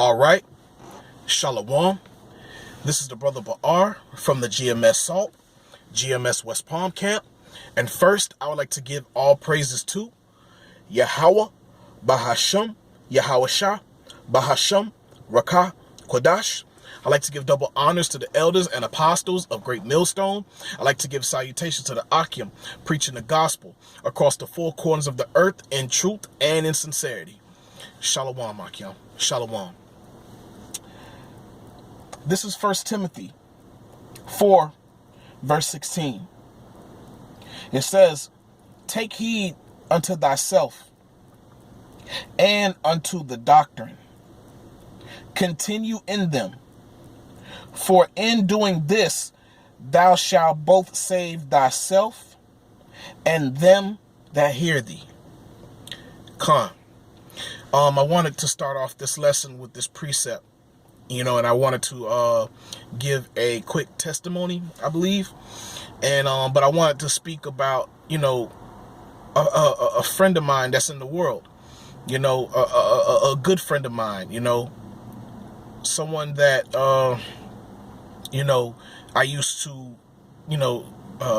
All right, Shalom. This is the brother Ba'ar from the GMS Salt, GMS West Palm Camp. And first, I would like to give all praises to Yahweh, Bahasham, Yahweh Shah, Bahasham, Rakah, Kodash. I'd like to give double honors to the elders and apostles of Great Millstone. I'd like to give salutations to the Akim, preaching the gospel across the four corners of the earth in truth and in sincerity. Shalom, Akim. Shalom. This is 1 Timothy 4, verse 16. It says, "Take heed unto thyself and unto the doctrine. Continue in them. For in doing this, thou shalt both save thyself and them that hear thee." Khan. I wanted to start off this lesson with this precept, and I wanted to give a quick testimony, I believe, and but I wanted to speak about, a friend of mine that's in the world, a good friend of mine, someone that I used to,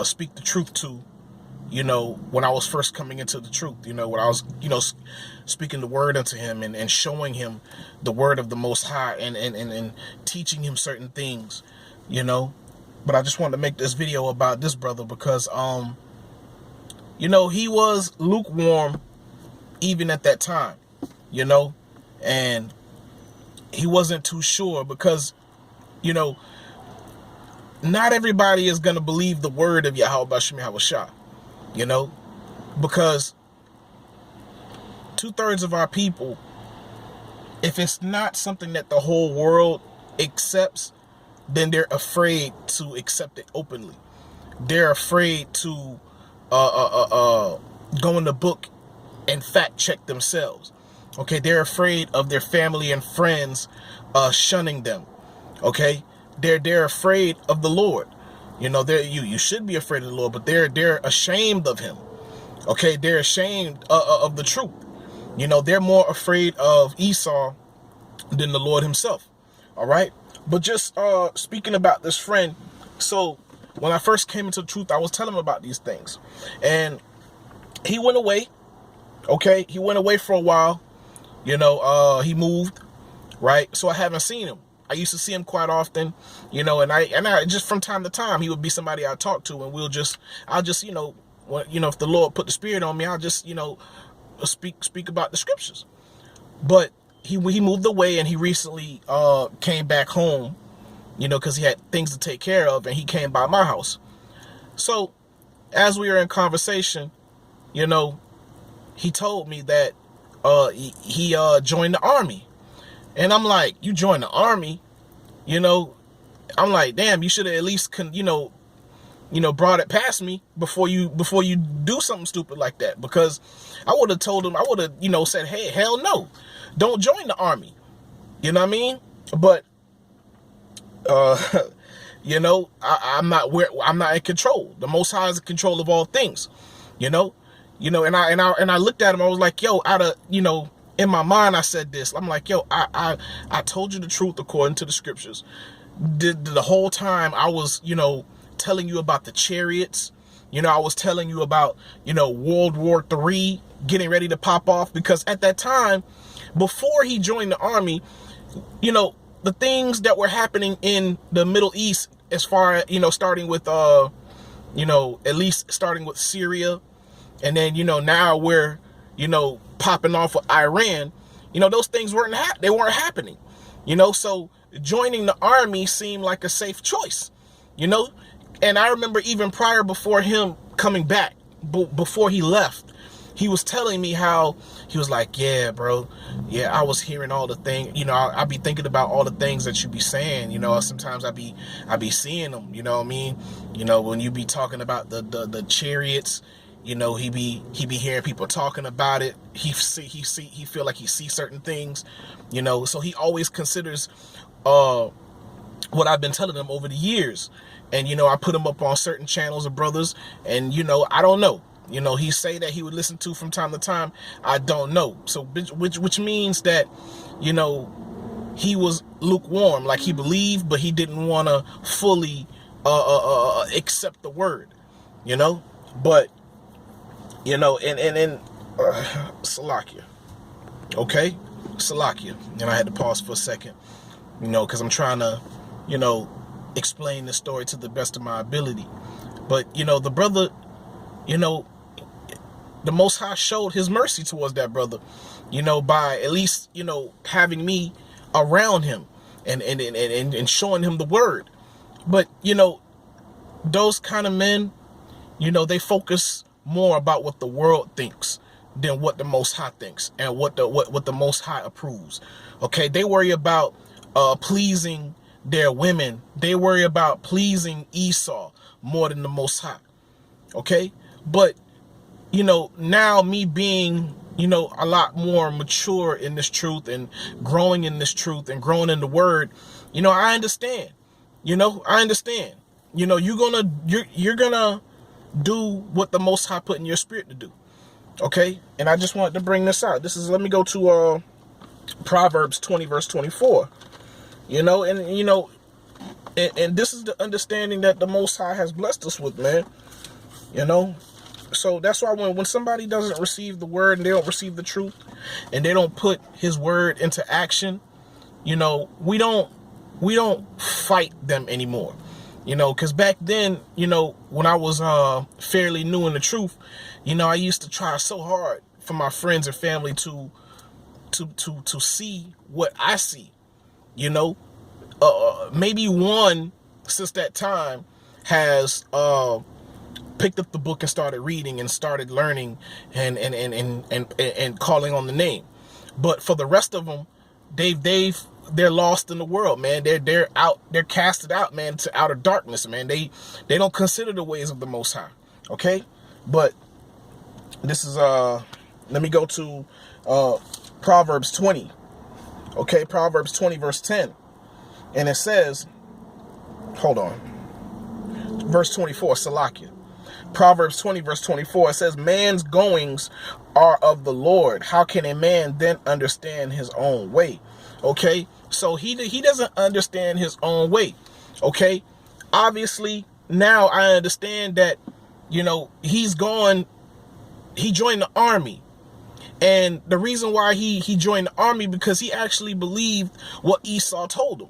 speak the truth to, when I was first coming into the truth, when I was, speaking the word unto him and showing him the word of the Most High and teaching him certain things, But I just wanted to make this video about this brother because, he was lukewarm even at that time, and he wasn't too sure because, not everybody is going to believe the word of Yahweh Bashim Yahweh Shah, because 2/3 of our people, if it's not something that the whole world accepts, then they're afraid to accept it openly. They're afraid to go in the book and fact check themselves. Okay, they're afraid of their family and friends shunning them. Okay, they're afraid of the Lord. You should be afraid of the Lord, but they're ashamed of him. Okay, they're ashamed of the truth. They're more afraid of Esau than the Lord himself. All right, but just speaking about this friend. So when I first came into the truth, I was telling him about these things, and he went away. Okay, he went away for a while. He moved, right? So I haven't seen him. I used to see him quite often, and I just from time to time, he would be somebody I talk to, and I'll just, if the Lord put the Spirit on me, I'll just, speak about the scriptures. But he moved away, and he recently came back home, because he had things to take care of, and he came by my house. So as we were in conversation, he told me that he joined the army. And I'm like, you joined the army? I'm like, damn, you should have at least brought it past me before you do something stupid like that. Because I would have told him, I would have, said, hey, hell no, don't join the army. You know what I mean? But I'm not in control. The Most High is in control of all things. And I looked at him. I was like, yo, in my mind, I said this. I'm like, yo, I told you the truth according to the scriptures. The whole time I was, telling you about the chariots. I was telling you about, World War III getting ready to pop off. Because at that time, before he joined the army, the things that were happening in the Middle East, as far as, starting with, at least starting with Syria. And then, now we're, popping off with Iran, those things weren't happening, so joining the army seemed like a safe choice, and I remember even prior, before him coming back, before he left, he was telling me how he was like, yeah, bro, yeah, I was hearing all the things, I be thinking about all the things that you be saying, sometimes I be seeing them, what I mean, when you be talking about the chariots, he be hearing people talking about it. He feel like he sees certain things, so he always considers what I've been telling him over the years. And, I put him up on certain channels of brothers, and, I don't know, he say that he would listen to from time to time. I don't know. So which means that, he was lukewarm, like he believed, but he didn't want to fully accept the word, you know. But and Salakia, okay, Salakia, and I had to pause for a second, because I'm trying to, explain the story to the best of my ability. But the brother, the Most High showed His mercy towards that brother, by at least having me around him and showing him the word. But those kind of men, they focus more about what the world thinks than what the Most High thinks and what the Most High approves. Okay, they worry about pleasing their women. They worry about pleasing Esau more than the Most High. Okay, but now me being a lot more mature in this truth and growing in this truth and growing in the word, I understand. I understand. You're gonna do what the Most High put in your spirit to do. Okay? And I just wanted to bring this out. Let me go to Proverbs 20 verse 24. And this is the understanding that the Most High has blessed us with, man. So that's why when somebody doesn't receive the word and they don't receive the truth and they don't put His word into action, we don't fight them anymore. Because back then, when I was fairly new in the truth, I used to try so hard for my friends and family to see what I see. Maybe one since that time has picked up the book and started reading and started learning and calling on the name. But for the rest of them, they're lost in the world, man. They're casted out, man, to outer darkness, man. They don't consider the ways of the Most High. Okay? But this is let me go to Proverbs 20. Okay, Proverbs 20 verse 10. And it says, hold on. Verse 24, Salakia. Proverbs 20 verse 24, it says, man's goings are of the Lord. How can a man then understand his own way? Okay, so he doesn't understand his own way. Okay, obviously now I understand that, he joined the army. And the reason why he joined the army, because he actually believed what Esau told him.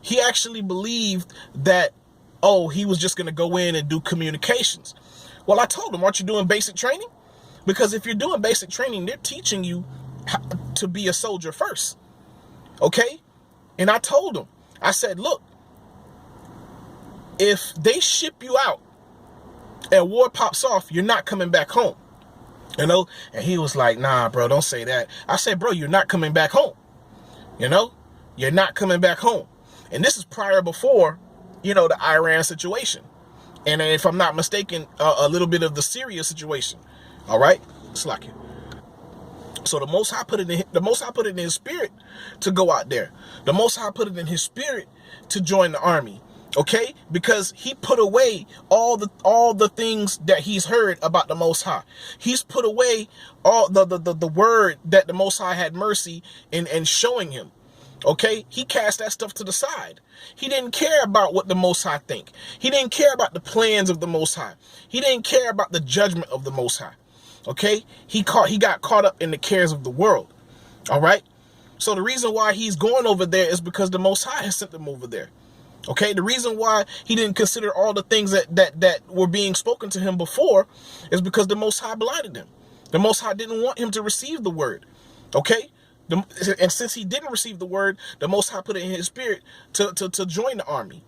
He actually believed that, he was just going to go in and do communications. Well, I told him, aren't you doing basic training? Because if you're doing basic training, they're teaching you how to be a soldier first. Okay? And I told him, I said, look, if they ship you out and war pops off, you're not coming back home. And he was like, nah, bro, don't say that. I said, bro, you're not coming back home. You're not coming back home. And this is before, the Iran situation. And if I'm not mistaken, a little bit of the Syria situation. All right? Slack it. So the Most High put it in His spirit to go out there. The Most High put it in His spirit to join the army. Okay? Because He put away all the things that He's heard about the Most High. He's put away all the word that the Most High had mercy in showing him. Okay, he cast that stuff to the side. He didn't care about what the Most High think. He didn't care about the plans of the Most High. He didn't care about the judgment of the Most High. Okay, he got caught up in the cares of the world. All right, so the reason why he's going over there is because the Most High has sent him over there. Okay, the reason why he didn't consider all the things that were being spoken to him before is because the Most High blinded him. The Most High didn't want him to receive the word. Okay. And since he didn't receive the word, the Most High put it in His spirit to join the army.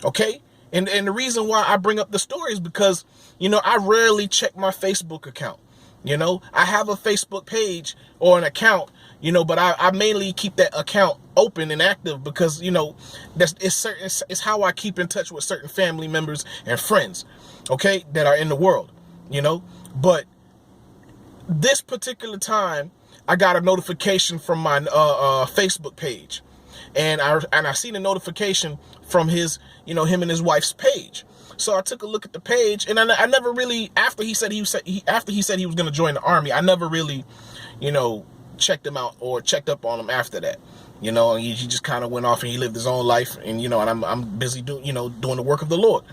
Okay? And the reason why I bring up the story is because, I rarely check my Facebook account. I have a Facebook page or an account, but I mainly keep that account open and active because, it's how I keep in touch with certain family members and friends, okay, that are in the world, But this particular time, I got a notification from my Facebook page, and I seen a notification from his, him and his wife's page. So I took a look at the page, and I never really, after he said he was going to join the army, I never really, checked him out or checked up on him after that. You know, and he just kind of went off and he lived his own life, and you know, and I'm busy doing the work of the Lord,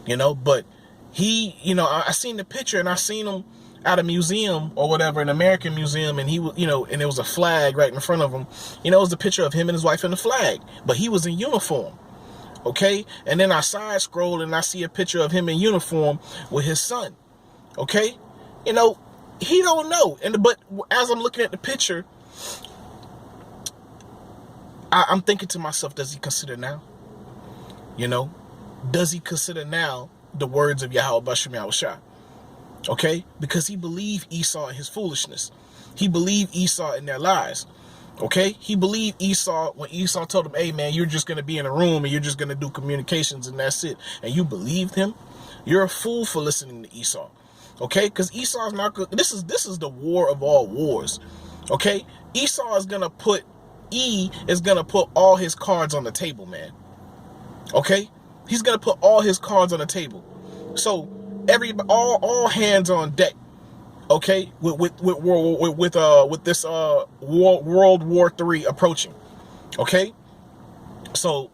you know. But he, you know, I seen the picture and I seen him at a museum or whatever, an American museum, and he was, you know, and there was a flag right in front of him. You know, it was a picture of him and his wife in the flag, but he was in uniform. Okay, and then I side scroll and I see a picture of him in uniform with his son. Okay, you know, he don't know, but as I'm looking at the picture, I'm thinking to myself, does he consider now? You know, does he consider now the words of Yahweh Bashem Yahushua? Okay, because he believed Esau in his foolishness. He believed Esau in their lies. Okay, he believed Esau when Esau told him, hey man, you're just going to be in a room and you're just going to do communications and that's it. And you believed him? You're a fool for listening to Esau. Okay, because Esau's not good. This is the war of all wars. Okay, Esau is going to put all his cards on the table, man. Okay, he's going to put all his cards on the table. So all hands on deck. Okay, with this World War III approaching. Okay, so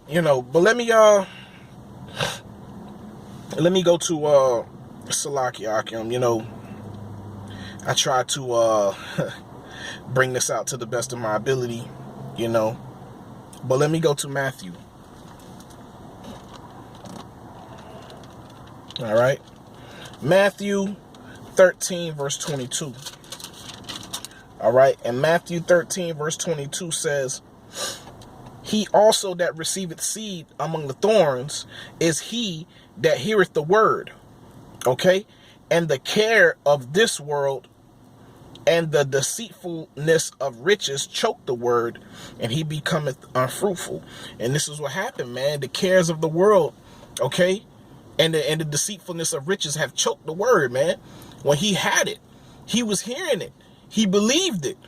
you know, but let me go to Salaki Akim. You know, I try to bring this out to the best of my ability, you know, but let me go to Matthew. All right, Matthew 13 verse 22. All right, and Matthew 13 verse 22 says, he also that receiveth seed among the thorns is he that heareth the word. Okay, and the care of this world and the deceitfulness of riches choke the word, and he becometh unfruitful. And this is what happened, man. The cares of the world, okay, and the deceitfulness of riches have choked the word, man. When he had it, he was hearing it, he believed it,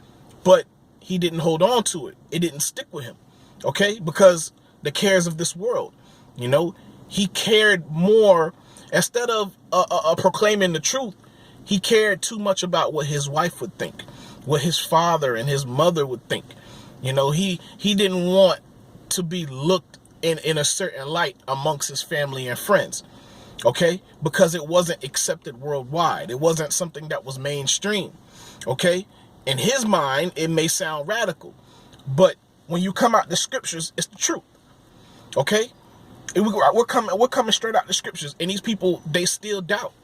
but he didn't hold on to it. It didn't stick with him, okay, because the cares of this world, you know, he cared more. Instead of proclaiming the truth, he cared too much about what his wife would think, what his father and his mother would think. You know, he didn't want to be looked in a certain light amongst his family and friends. Okay, because it wasn't accepted worldwide. It wasn't something that was mainstream. Okay, in his mind, it may sound radical, but when you come out the scriptures, it's the truth. Okay, we're coming straight out the scriptures, and these people, they still doubt.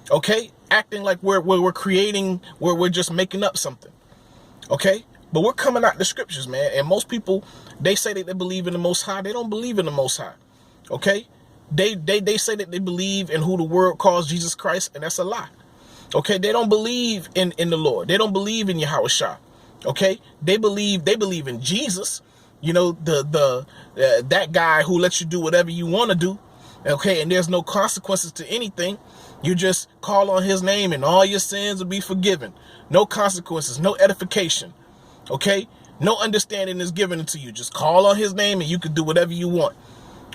Okay, acting like we're creating, we're just making up something. Okay, but we're coming out the scriptures, man. And most people, they say that they believe in the Most High. They don't believe in the Most High. Okay. They say that they believe in who the world calls Jesus Christ, and that's a lie. Okay, they don't believe in the Lord. They don't believe in Yahushua. Okay, they believe in Jesus. You know, that guy who lets you do whatever you want to do. Okay, and there's no consequences to anything. You just call on his name and all your sins will be forgiven. No consequences, no edification. Okay, no understanding is given to you. Just call on his name and you can do whatever you want.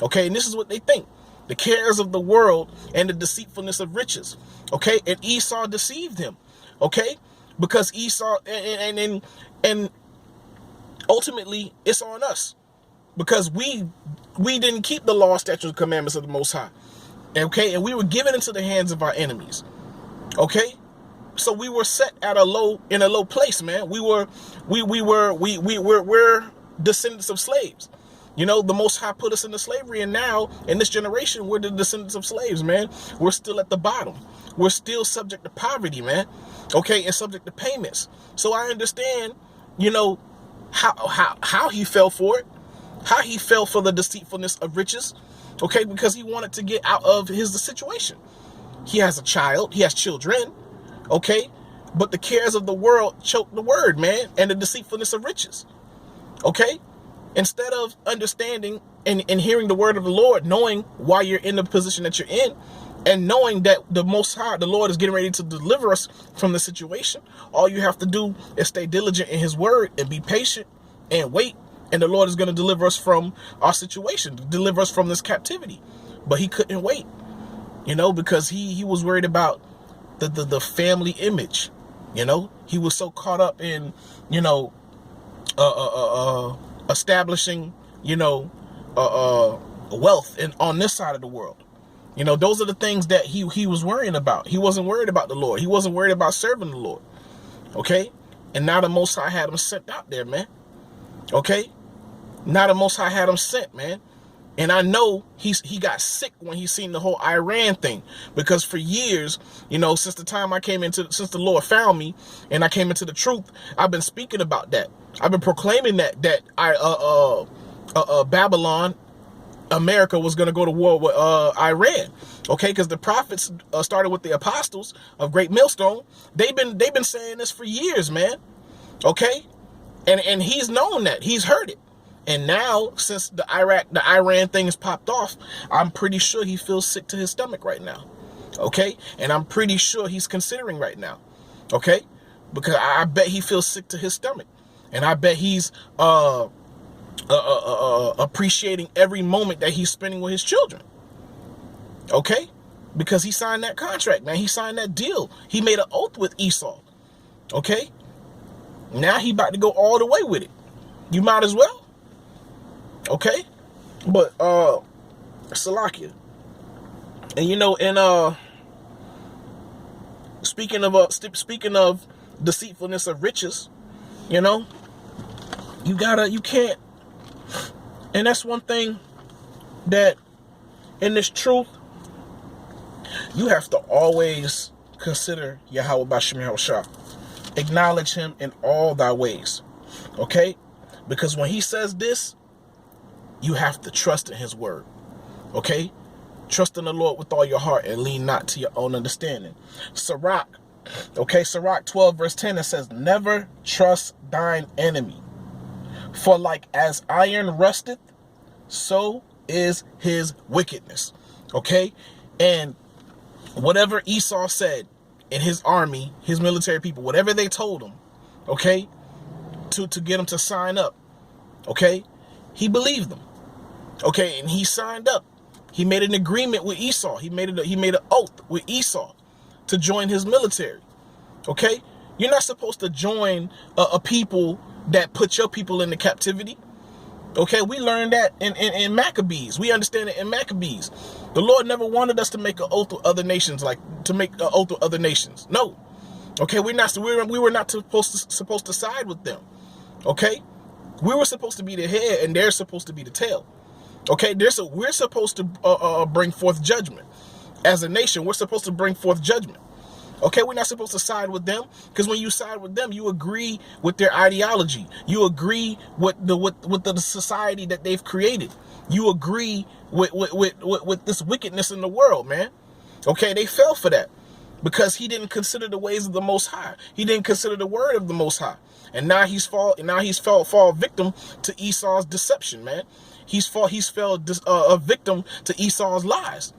Okay, and this is what they think. The cares of the world and the deceitfulness of riches. Okay, and Esau deceived him. Okay, because Esau and ultimately it's on us, because we didn't keep the law, statutes, and commandments of the Most High. Okay, and we were given into the hands of our enemies. Okay, so we were set in a low place, man. We're descendants of slaves. You know, the Most High put us into slavery, and now, in this generation, we're the descendants of slaves, man. We're still at the bottom. We're still subject to poverty, man. Okay, and subject to payments. So I understand, you know, how he fell for it, how he fell for the deceitfulness of riches, okay, because he wanted to get out of his situation. He has a child, he has children, okay, but the cares of the world choke the word, man, and the deceitfulness of riches, okay? Instead of understanding and hearing the word of the Lord, knowing why you're in the position that you're in, and knowing that the Most High, the Lord, is getting ready to deliver us from the situation, all you have to do is stay diligent in his word and be patient and wait, and the Lord is going to deliver us from our situation, deliver us from this captivity. But he couldn't wait, you know, because he was worried about the family image. You know, he was so caught up in, you know, establishing, wealth on this side of the world. Those are the things that he was worrying about. He wasn't worried about the Lord. He wasn't worried about serving the Lord. Okay? And now the Most High had him sent out there, man. Okay? Now the Most High had him sent, man. And I know he got sick when he seen the whole Iran thing, because for years, since the Lord found me and I came into the truth, I've been speaking about that. I've been proclaiming that Babylon, America, was going to go to war with Iran. Okay, because the prophets started with the apostles of Great Millstone. They've been saying this for years, man. Okay, and he's known that. He's heard it. And now, since the Iran thing has popped off, I'm pretty sure he feels sick to his stomach right now. Okay? And I'm pretty sure he's considering right now. Okay? Because I bet he feels sick to his stomach. And I bet he's appreciating every moment that he's spending with his children. Okay? Because he signed that contract, man. He signed that deal. He made an oath with Esau. Okay? Now he about to go all the way with it. You might as well. Okay, but Salakia, and speaking of deceitfulness of riches, you can't, and that's one thing that in this truth you have to always consider Yahweh B'Shem Yahushua. Acknowledge him in all thy ways, okay? Because when he says this, you have to trust in his word. Okay? Trust in the Lord with all your heart and lean not to your own understanding. Sirach. Okay, Sirach 12 verse 10, it says, never trust thine enemy. For like as iron rusteth, so is his wickedness. Okay? And whatever Esau said in his army, his military people, whatever they told him, okay, to get him to sign up, okay, he believed them. Okay, and he signed up. He made an agreement with Esau. He made an oath with Esau to join his military. Okay, you're not supposed to join a people that put your people into captivity. Okay, we learned that in Maccabees. We understand it in Maccabees. The Lord never wanted us to make an oath with other nations, No. Okay, we were not supposed to side with them. Okay, we were supposed to be the head, and they're supposed to be the tail. Okay, we're supposed to bring forth judgment. As a nation, we're supposed to bring forth judgment. Okay, we're not supposed to side with them, because when you side with them, you agree with their ideology. You agree with the society that they've created. You agree with this wickedness in the world, man. Okay, they fell for that because he didn't consider the ways of the Most High. He didn't consider the word of the Most High, and now he's fall victim to Esau's deception, man. He fell a victim to Esau's lies.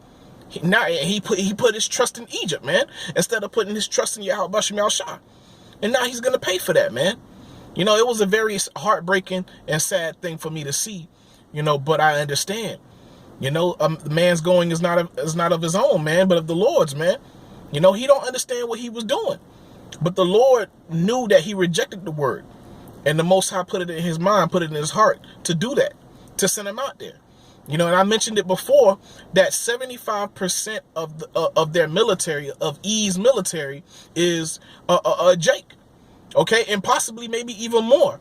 He put his trust in Egypt, man, instead of putting his trust in Yahweh B'Shem Yahushua. And now he's gonna pay for that, man. It was a very heartbreaking and sad thing for me to see, but I understand. The man's going is not of his own, man, but of the Lord's, man. He don't understand what he was doing. But the Lord knew that he rejected the word. And the Most High put it in his mind, put it in his heart to do that, to send him out there. And I mentioned it before that 75% of their military, of E's military, is Jake. Okay, and possibly maybe even more.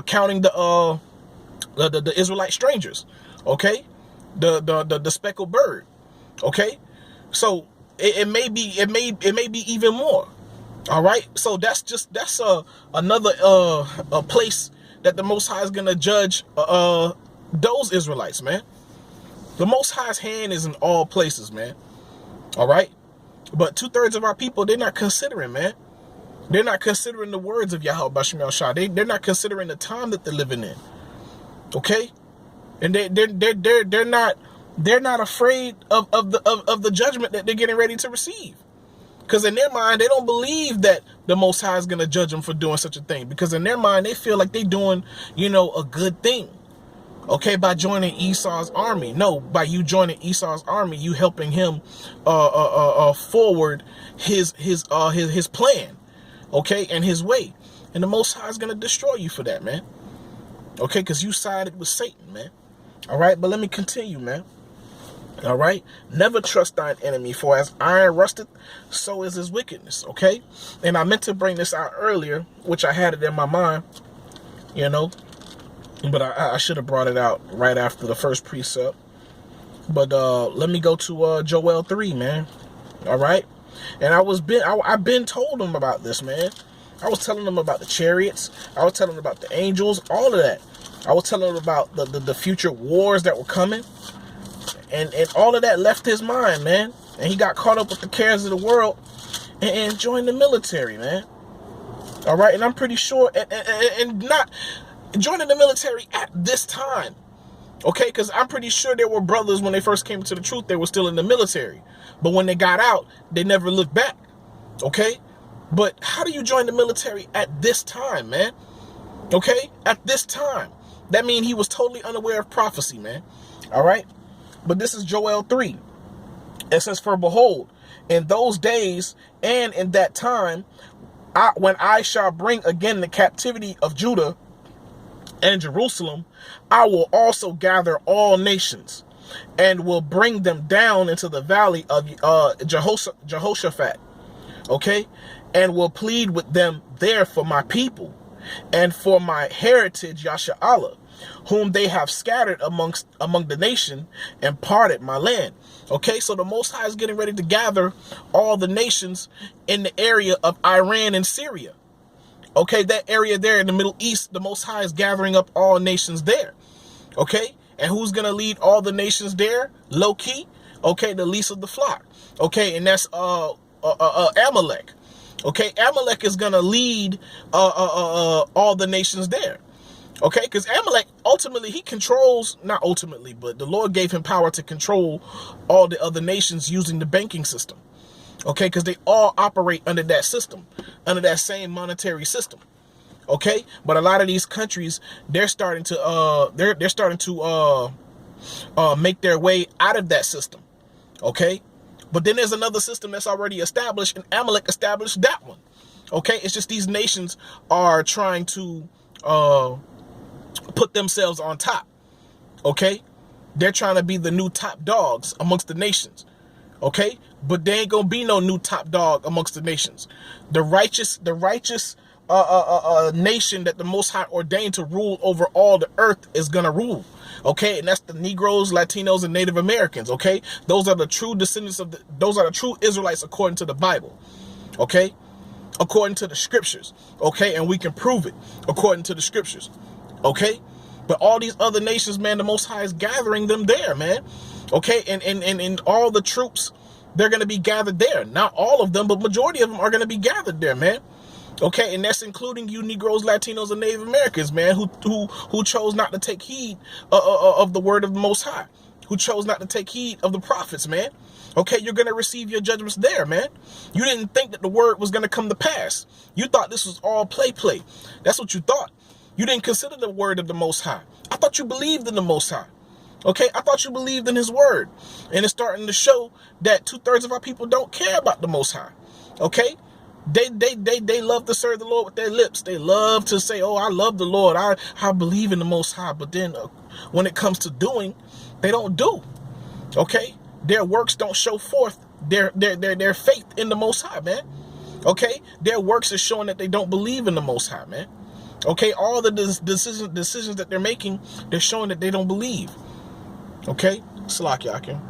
Counting the Israelite strangers. Okay, the speckled bird. Okay, so it may be even more. All right, so that's another place that the Most High is gonna judge those Israelites, man. The Most High's hand is in all places, man. All right, but 2/3 of our people, they're not considering, man. They're not considering the words of Yahweh B'Shem Yahushua. They're not considering the time that they're living in. Okay, and they're not afraid of the judgment that they're getting ready to receive. Because in their mind, they don't believe that the Most High is going to judge them for doing such a thing. Because in their mind, they feel like they're doing, a good thing. Okay, by joining Esau's army. No, by you joining Esau's army, you helping him forward his plan. Okay, and his way. And the Most High is going to destroy you for that, man. Okay, because you sided with Satan, man. All right, but let me continue, man. All right, never trust thine enemy, for as iron rusteth, so is his wickedness. Okay, and I meant to bring this out earlier, which I had it in my mind, but I should have brought it out right after the first precept. But let me go to Joel 3, man. All right, and I've been told them about this, man. I was telling them about the chariots. I was telling them about the angels, all of that. I was telling them about the future wars that were coming. And all of that left his mind, man. And he got caught up with the cares of the world and joined the military, man. All right, and I'm pretty sure, and not joining the military at this time. Okay, because I'm pretty sure there were brothers when they first came to the truth, they were still in the military. But when they got out, they never looked back. Okay? But how do you join the military at this time, man? Okay? At this time. That means he was totally unaware of prophecy, man. All right? But this is Joel 3. It says, for behold, in those days and in that time, when I shall bring again the captivity of Judah and Jerusalem, I will also gather all nations and will bring them down into the valley of Jehoshaphat. Okay? And will plead with them there for my people and for my heritage Yasha'Allah, whom they have scattered among the nation and parted my land. Okay, so the Most High is getting ready to gather all the nations in the area of Iran and Syria. Okay, that area there in the Middle East, the Most High is gathering up all nations there. Okay, and who's going to lead all the nations there? Low key, okay, the least of the flock. Okay, and that's Amalek. Okay, Amalek is going to lead all the nations there. Okay, because Amalek, ultimately, he controls, not ultimately, but the Lord gave him power to control all the other nations using the banking system. Okay, because they all operate under that system, under that same monetary system. Okay, but a lot of these countries, they're starting to make their way out of that system. Okay, but then there's another system that's already established, and Amalek established that one. Okay, it's just these nations are trying to put themselves on top. Okay, they're trying to be the new top dogs amongst the nations. Okay, but there ain't gonna be no new top dog amongst the nations. The righteous nation that the Most High ordained to rule over all the earth is gonna rule. Okay, and that's the Negroes, Latinos, and Native Americans. Okay, those are the true descendants of those are the true Israelites according to the Bible. Okay, according to the scriptures. Okay, and we can prove it according to the scriptures. Okay, but all these other nations, man, the Most High is gathering them there, man. Okay, and all the troops, they're going to be gathered there. Not all of them, but majority of them are going to be gathered there, man. Okay, and that's including you Negroes, Latinos, and Native Americans, man, who chose not to take heed of the word of the Most High, who chose not to take heed of the prophets, man. Okay, you're going to receive your judgments there, man. You didn't think that the word was going to come to pass. You thought this was all play. That's what you thought. You didn't consider the word of the Most High. I thought you believed in the Most High. Okay, I thought you believed in his word. And it's starting to show that 2/3 of our people don't care about the Most High. Okay? They love to serve the Lord with their lips. They love to say, oh, I love the Lord. I believe in the Most High. But then when it comes to doing, they don't do. Okay? Their works don't show forth their faith in the Most High, man. Okay? Their works is showing that they don't believe in the Most High, man. Okay? All the decisions that they're making, they're showing that they don't believe. Okay? Salak Yakin.